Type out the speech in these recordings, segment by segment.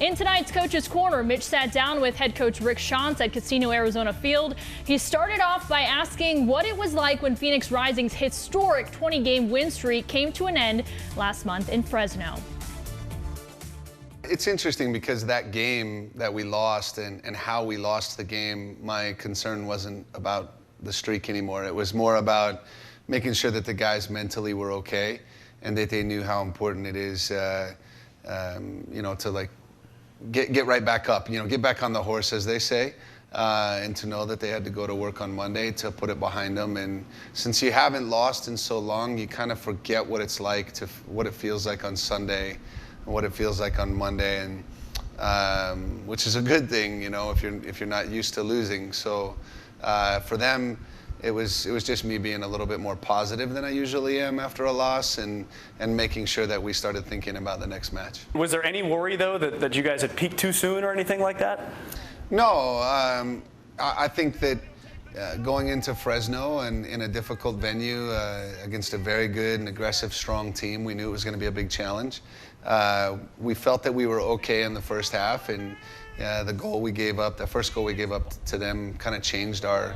In tonight's Coach's Corner, Mitch sat down with head coach Rick Schantz at Casino Arizona Field. He started off by asking what it was like when Phoenix Rising's historic 20-game win streak came to an end last month in Fresno. It's interesting because that game that we lost and how we lost the game, my concern wasn't about the streak anymore. It was more about making sure that the guys mentally were okay and that they knew how important it is, to like get right back up, get back on the horse, as they say, and to know that they had to go to work on Monday to put it behind them. And since you haven't lost in so long, you kind of forget what it's like what it feels like on Sunday and what it feels like on Monday, and which is a good thing, if you're not used to losing. So for them, it was just me being a little bit more positive than I usually am after a loss, and making sure that we started thinking about the next match. Was there any worry, though, that you guys had peaked too soon or anything like that? No, I think that going into Fresno and in a difficult venue against a very good and aggressive, strong team, we knew it was going to be a big challenge. We felt that we were okay in the first half, and the first goal we gave up to them kind of changed our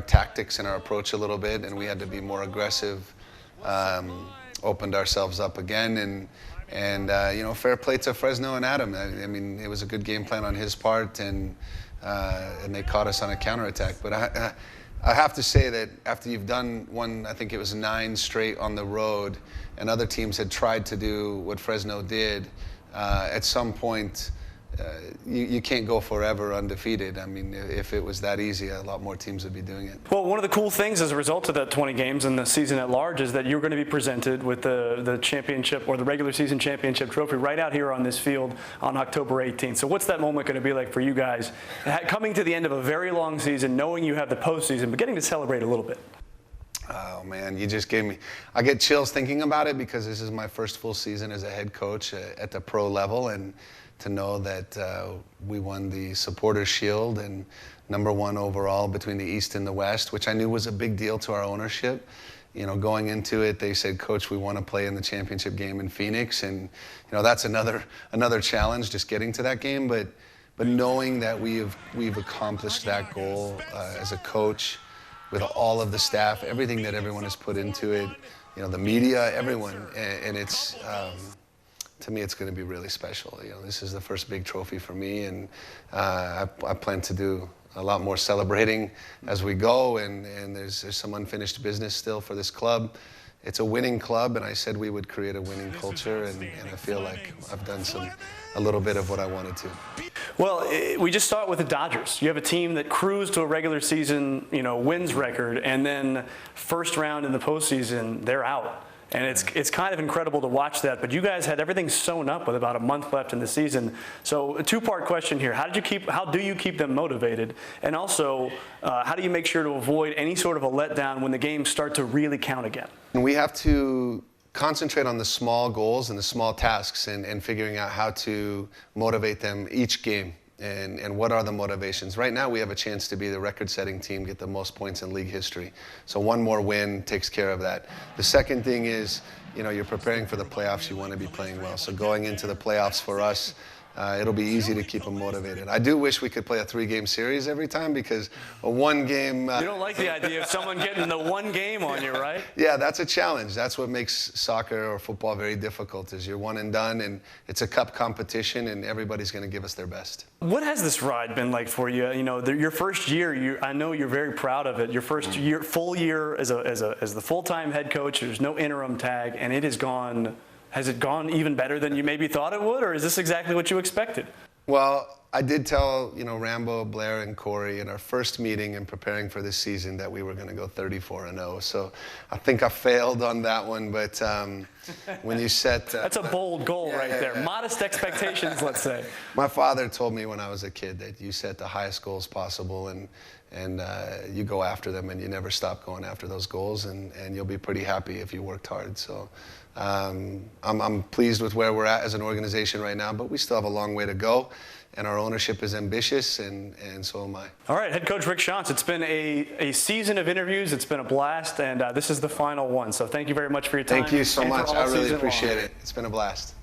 tactics and our approach a little bit, and we had to be more aggressive, opened ourselves up again, and fair play to Fresno and Adam. I mean, it was a good game plan on his part, and they caught us on a counterattack. But I have to say that after you've done I think it was 9 straight on the road, and other teams had tried to do what Fresno did, at some point, you can't go forever undefeated. I mean, if it was that easy, a lot more teams would be doing it. Well, one of the cool things as a result of that 20 games and the season at large is that you're going to be presented with the championship, or the regular season championship trophy, right out here on this field on October 18th. So what's that moment going to be like for you guys, coming to the end of a very long season, knowing you have the postseason, but getting to celebrate a little bit? Oh man, you just gave me, I get chills thinking about it, because this is my first full season as a head coach at the pro level, and to know that we won the Supporters Shield and #1 overall between the East and the West, which I knew was a big deal to our ownership. Going into it, they said, "Coach, we want to play in the championship game in Phoenix," and that's another challenge, just getting to that game. But knowing that we've accomplished that goal as a coach, with all of the staff, everything that everyone has put into it, the media, everyone, and it's. To me, it's going to be really special. This is the first big trophy for me, and I plan to do a lot more celebrating as we go, and there's some unfinished business still for this club. It's a winning club, and I said we would create a winning culture, and I feel like I've done a little bit of what I wanted to. Well, we just saw it with the Dodgers. You have a team that cruised to a regular season, wins record, and then first round in the postseason, they're out. And it's kind of incredible to watch that. But you guys had everything sewn up with about a month left in the season. So a two-part question here: how do you keep them motivated? And also, how do you make sure to avoid any sort of a letdown when the games start to really count again? We have to concentrate on the small goals and the small tasks, and figuring out how to motivate them each game. And what are the motivations? Right now, we have a chance to be the record-setting team, get the most points in league history. So one more win takes care of that. The second thing is, you're preparing for the playoffs. You want to be playing well. So going into the playoffs for us, it'll be easy to keep them motivated. I do wish we could play a 3-game series every time, because a 1-game... you don't like the idea of someone getting the 1 game on you, right? Yeah, that's a challenge. That's what makes soccer or football very difficult, is you're one and done, and it's a cup competition, and everybody's going to give us their best. What has this ride been like for you? Your first year, I know you're very proud of it. Your first year, full year as the full-time head coach, there's no interim tag, and it has gone... Has it gone even better than you maybe thought it would, or is this exactly what you expected? Well, I did tell, Rambo, Blair, and Corey in our first meeting in preparing for this season that we were going to go 34-0. So I think I failed on that one, but when you set... That's a bold goal right there. Modest expectations, let's say. My father told me when I was a kid that you set the highest goals possible, and you go after them, and you never stop going after those goals, and you'll be pretty happy if you worked hard. So I'm pleased with where we're at as an organization right now, but we still have a long way to go, and our ownership is ambitious, and so am I. All right, head coach Rick Schantz, it's been a season of interviews. It's been a blast, and this is the final one. So thank you very much for your time. Thank you so much. I really appreciate it. It's been a blast.